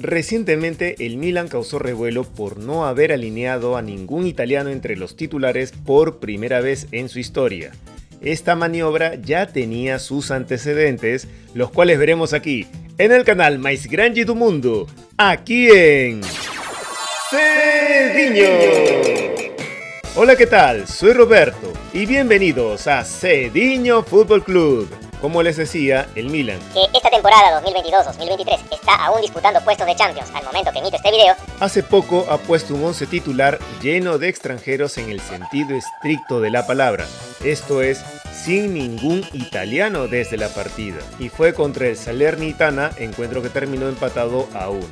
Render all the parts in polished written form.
Recientemente el Milan causó revuelo por no haber alineado a ningún italiano entre los titulares por primera vez en su historia. Esta maniobra ya tenía sus antecedentes, los cuales veremos aquí, en el canal Mais Grande do Mundo, aquí en Cedinho. Hola, ¿qué tal? Soy Roberto y bienvenidos a Cedinho Fútbol Club. Como les decía, el Milan, que esta temporada 2022-2023 está aún disputando puestos de Champions al momento que emito este video, hace poco ha puesto un 11 titular lleno de extranjeros en el sentido estricto de la palabra, esto es, sin ningún italiano desde la partida, y fue contra el Salernitana, encuentro que terminó empatado a 1.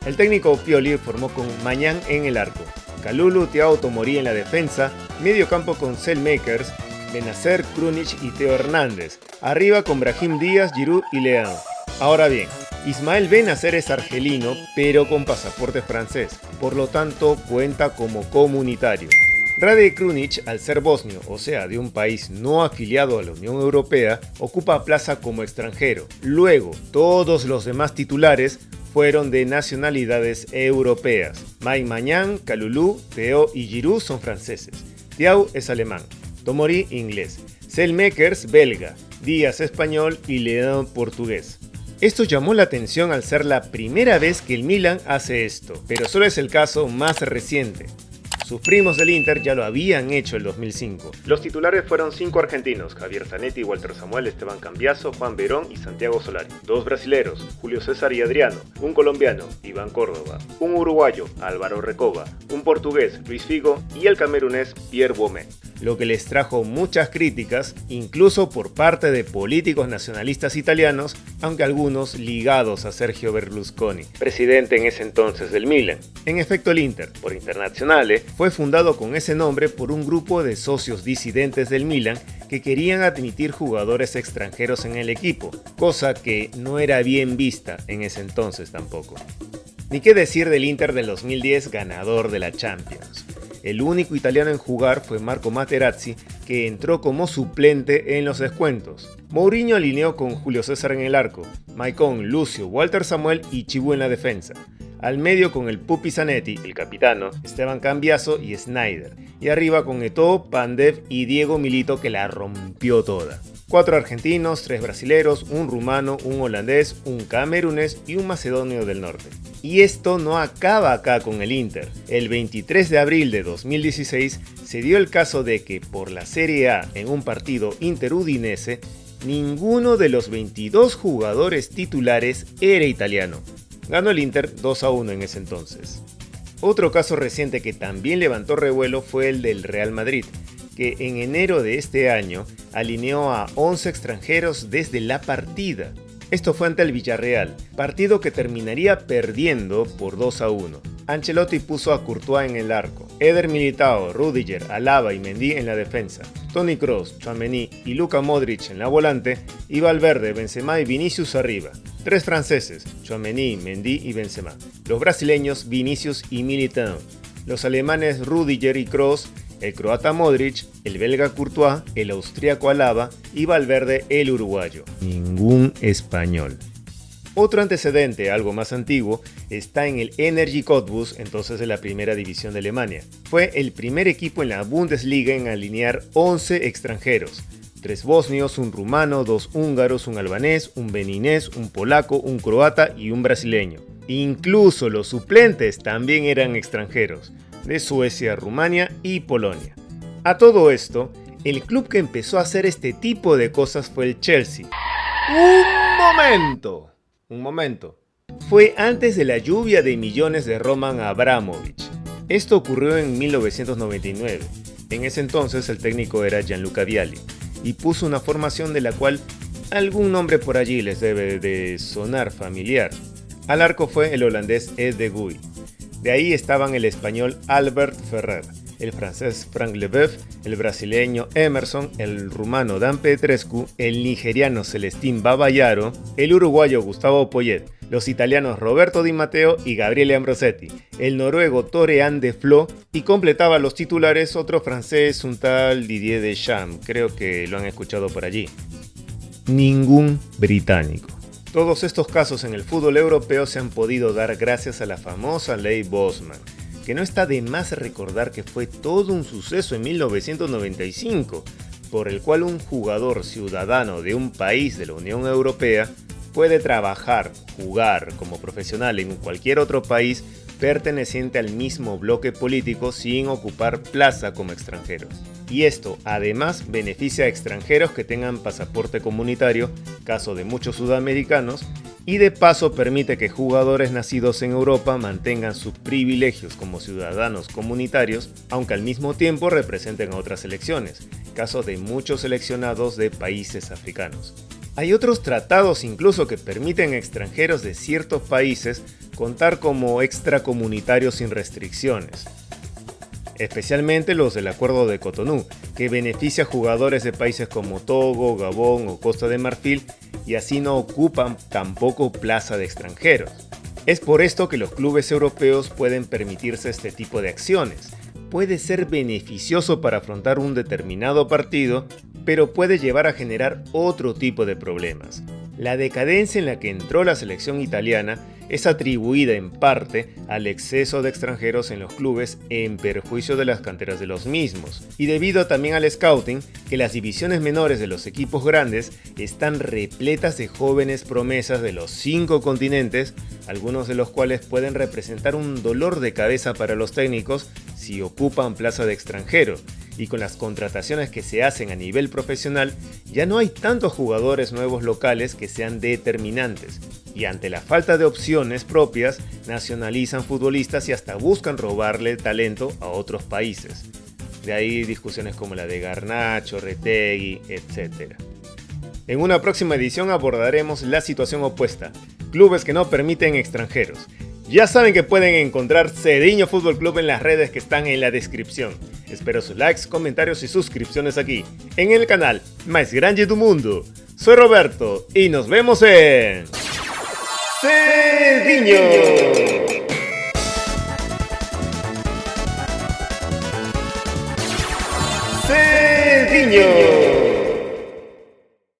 El técnico Pioli formó con Mañán en el arco, Kalulu, Thiago Tomori en la defensa, medio campo con Selmakers, Benacer, Krunic y Theo Hernández, arriba con Brahim Díaz, Giroud y Leao. Ahora bien, Ismael Benacer es argelino pero con pasaporte francés, por lo tanto cuenta como comunitario. Rade Krunic, al ser bosnio, o sea de un país no afiliado a la Unión Europea, ocupa plaza como extranjero. Luego, todos los demás titulares fueron de nacionalidades europeas. Mike Mañán, Kalulu, Theo y Giroud son franceses. Thiago es alemán. Tomori inglés, Selmakers belga, Díaz español y Leao portugués. Esto llamó la atención al ser la primera vez que el Milan hace esto, pero solo es el caso más reciente. Sus primos del Inter ya lo habían hecho el 2005. Los titulares fueron 5 argentinos, Javier Zanetti, Walter Samuel, Esteban Cambiaso, Juan Verón y Santiago Solari. 2 brasileros, Julio César y Adriano. Un colombiano, Iván Córdoba. Un uruguayo, Álvaro Recoba. Un portugués, Luis Figo. Y el camerunés, Pierre Boumé. Lo que les trajo muchas críticas, incluso por parte de políticos nacionalistas italianos, aunque algunos ligados a Sergio Berlusconi, presidente en ese entonces del Milan. En efecto, el Inter, por Internazionale, fue fundado con ese nombre por un grupo de socios disidentes del Milan que querían admitir jugadores extranjeros en el equipo, cosa que no era bien vista en ese entonces tampoco. Ni qué decir del Inter del 2010 ganador de la Champions. El único italiano en jugar fue Marco Materazzi, que entró como suplente en los descuentos. Mourinho alineó con Julio César en el arco, Maicon, Lucio, Walter Samuel y Chibu en la defensa. Al medio con el Pupi Zanetti, el capitano, Esteban Cambiaso y Snyder. Y arriba con Eto'o, Pandev y Diego Milito, que la rompió toda. 4 argentinos, 3 brasileros, un rumano, un holandés, un camerunés y un macedonio del norte. Y esto no acaba acá con el Inter. El 23 de abril de 2016 se dio el caso de que por la Serie A en un partido Inter-Udinese, ninguno de los 22 jugadores titulares era italiano. Ganó el Inter 2-1 en ese entonces. Otro caso reciente que también levantó revuelo fue el del Real Madrid, que en enero de este año alineó a 11 extranjeros desde la partida. Esto fue ante el Villarreal, partido que terminaría perdiendo por 2-1. Ancelotti puso a Courtois en el arco, Eder Militao, Rudiger, Alaba y Mendy en la defensa, Toni Kroos, Tchouaméni y Luka Modric en la volante y Valverde, Benzema y Vinicius arriba. 3 franceses, Tchouaméni, Mendy y Benzema. Los brasileños, Vinicius y Militao. Los alemanes, Rudiger y Kroos. El croata Modric, el belga Courtois, el austríaco Alaba y Valverde el uruguayo. Ningún español. Otro antecedente, algo más antiguo, está en el Energie Cottbus, entonces de la primera división de Alemania. Fue el primer equipo en la Bundesliga en alinear 11 extranjeros. 3 bosnios, un rumano, 2 húngaros, un albanés, un beninés, un polaco, un croata y un brasileño. Incluso los suplentes también eran extranjeros, de Suecia, Rumania y Polonia. A todo esto, el club que empezó a hacer este tipo de cosas fue el Chelsea. Un momento. Fue antes de la lluvia de millones de Roman Abramovich. Esto ocurrió en 1999. En ese entonces el técnico era Gianluca Vialli y puso una formación de la cual algún nombre por allí les debe de sonar familiar. Al arco fue el holandés Ed de Guy. De ahí estaban el español Albert Ferrer, el francés Frank Leboeuf, el brasileño Emerson, el rumano Dan Petrescu, el nigeriano Celestín Babayaro, el uruguayo Gustavo Poyet, los italianos Roberto Di Matteo y Gabriele Ambrosetti, el noruego Tore Ande Flo y completaba los titulares otro francés, un tal Didier Deschamps, creo que lo han escuchado por allí. Ningún británico. Todos estos casos en el fútbol europeo se han podido dar gracias a la famosa ley Bosman, que no está de más recordar que fue todo un suceso en 1995, por el cual un jugador ciudadano de un país de la Unión Europea puede trabajar, jugar como profesional en cualquier otro país perteneciente al mismo bloque político sin ocupar plaza como extranjeros. Y esto además beneficia a extranjeros que tengan pasaporte comunitario, caso de muchos sudamericanos, y de paso permite que jugadores nacidos en Europa mantengan sus privilegios como ciudadanos comunitarios, aunque al mismo tiempo representen a otras selecciones, caso de muchos seleccionados de países africanos. Hay otros tratados incluso que permiten a extranjeros de ciertos países contar como extracomunitarios sin restricciones, especialmente los del Acuerdo de Cotonú, que beneficia a jugadores de países como Togo, Gabón o Costa de Marfil y así no ocupan tampoco plaza de extranjeros. Es por esto que los clubes europeos pueden permitirse este tipo de acciones. Puede ser beneficioso para afrontar un determinado partido, pero puede llevar a generar otro tipo de problemas. La decadencia en la que entró la selección italiana es atribuida en parte al exceso de extranjeros en los clubes en perjuicio de las canteras de los mismos, y debido también al scouting, que las divisiones menores de los equipos grandes están repletas de jóvenes promesas de los 5 continentes, algunos de los cuales pueden representar un dolor de cabeza para los técnicos si ocupan plaza de extranjero. Y con las contrataciones que se hacen a nivel profesional, ya no hay tantos jugadores nuevos locales que sean determinantes, y ante la falta de opciones propias, nacionalizan futbolistas y hasta buscan robarle talento a otros países. De ahí discusiones como la de Garnacho, Retegui, etc. En una próxima edición abordaremos la situación opuesta, clubes que no permiten extranjeros. Ya saben que pueden encontrar Cediño Fútbol Club en las redes que están en la descripción. Espero sus likes, comentarios y suscripciones aquí, en el canal Mais Grande do Mundo. Soy Roberto y nos vemos en Cediño. Cediño.